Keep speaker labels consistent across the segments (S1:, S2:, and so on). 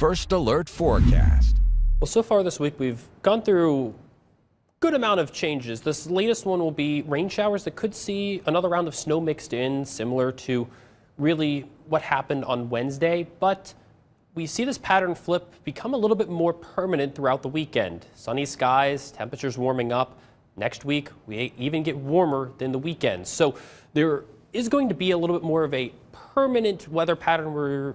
S1: First Alert Forecast.
S2: Well, so far this week, we've gone through a good amount of changes. This latest one will be rain showers that could see another round of snow mixed in, similar to really what happened on Wednesday. But we see this pattern flip become a little bit more permanent throughout the weekend. Sunny skies, temperatures warming up. Next week, we even get warmer than the weekend. So there is going to be a little bit more of a permanent weather pattern we're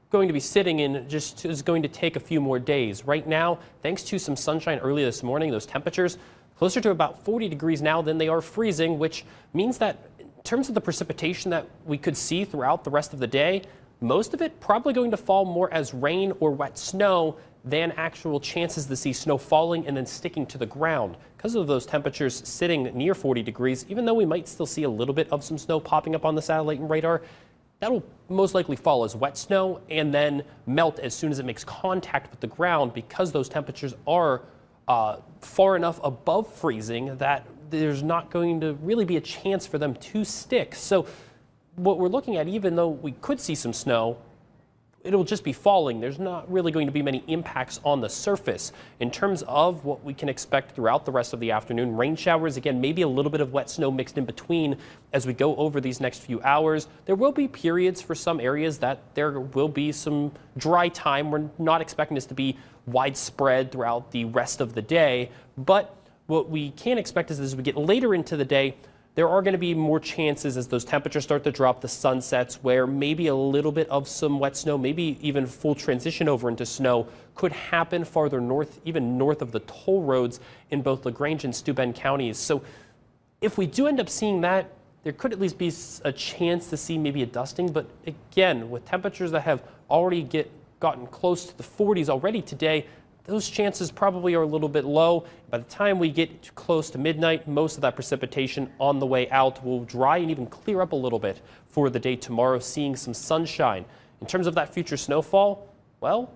S2: going to be sitting in. Just is going to take a few more days. Right now, thanks to some sunshine early this morning, those temperatures closer to about 40 degrees now than they are freezing, which means that in terms of the precipitation that we could see throughout the rest of the day, most of it probably going to fall more as rain or wet snow than actual chances to see snow falling and then sticking to the ground. Because of those temperatures sitting near 40 degrees, even though we might still see a little bit of some snow popping up on the satellite and radar, that'll most likely fall as wet snow and then melt as soon as it makes contact with the ground, because those temperatures are far enough above freezing that there's not going to really be a chance for them to stick. So what we're looking at, even though we could see some snow, it'll just be falling. There's not really going to be many impacts on the surface. In terms of what we can expect throughout the rest of the afternoon, rain showers, again, maybe a little bit of wet snow mixed in between as we go over these next few hours. There will be periods for some areas that there will be some dry time. We're not expecting this to be widespread throughout the rest of the day, but what we can expect is as we get later into the day, there are going to be more chances as those temperatures start to drop, the sun sets, where maybe a little bit of some wet snow, maybe even full transition over into snow could happen farther north, even north of the toll roads in both LaGrange and Steuben counties. So if we do end up seeing that, there could at least be a chance to see maybe a dusting. But again, with temperatures that have already gotten close to the 40s already today, those chances probably are a little bit low. By the time we get close to midnight, most of that precipitation on the way out will dry and even clear up a little bit for the day tomorrow, seeing some sunshine. In terms of that future snowfall, well,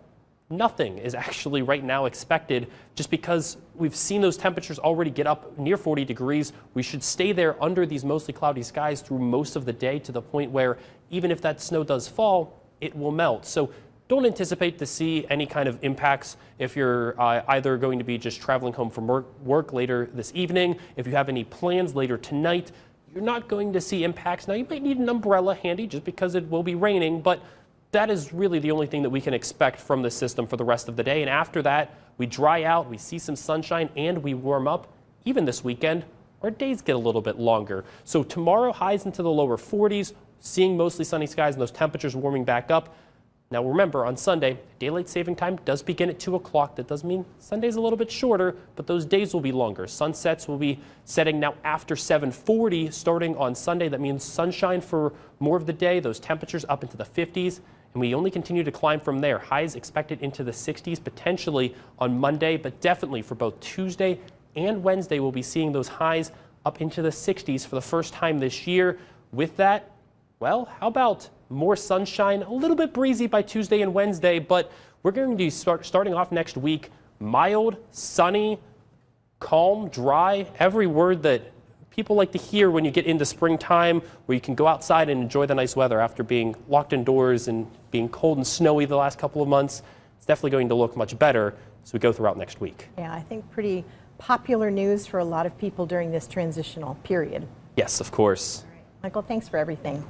S2: nothing is actually right now expected, just because we've seen those temperatures already get up near 40 degrees. We should stay there under these mostly cloudy skies through most of the day, to the point where even if that snow does fall, it will melt. So don't anticipate to see any kind of impacts if you're either going to be just traveling home from work later this evening. If you have any plans later tonight, you're not going to see impacts. Now, you might need an umbrella handy just because it will be raining, but that is really the only thing that we can expect from the system for the rest of the day. And after that, we dry out, we see some sunshine, and we warm up. Even this weekend, our days get a little bit longer. So tomorrow, highs into the lower 40s, seeing mostly sunny skies and those temperatures warming back up. Now remember, on Sunday, daylight saving time does begin at 2 o'clock. That does mean Sunday's a little bit shorter, but those days will be longer. Sunsets will be setting now after 7:40 starting on Sunday. That means sunshine for more of the day, those temperatures up into the 50s, and we only continue to climb from there. Highs expected into the 60s potentially on Monday, but definitely for both Tuesday and Wednesday, we'll be seeing those highs up into the 60s for the first time this year. With that, well, how about more sunshine, a little bit breezy by Tuesday and Wednesday, but we're going to be starting off next week mild, sunny, calm, dry, every word that people like to hear when you get into springtime, where you can go outside and enjoy the nice weather after being locked indoors and being cold and snowy the last couple of months. It's definitely going to look much better as we go throughout next week.
S3: Yeah, I think pretty popular news for a lot of people during this transitional period.
S2: Yes, of course.
S3: All right. Michael, thanks for everything.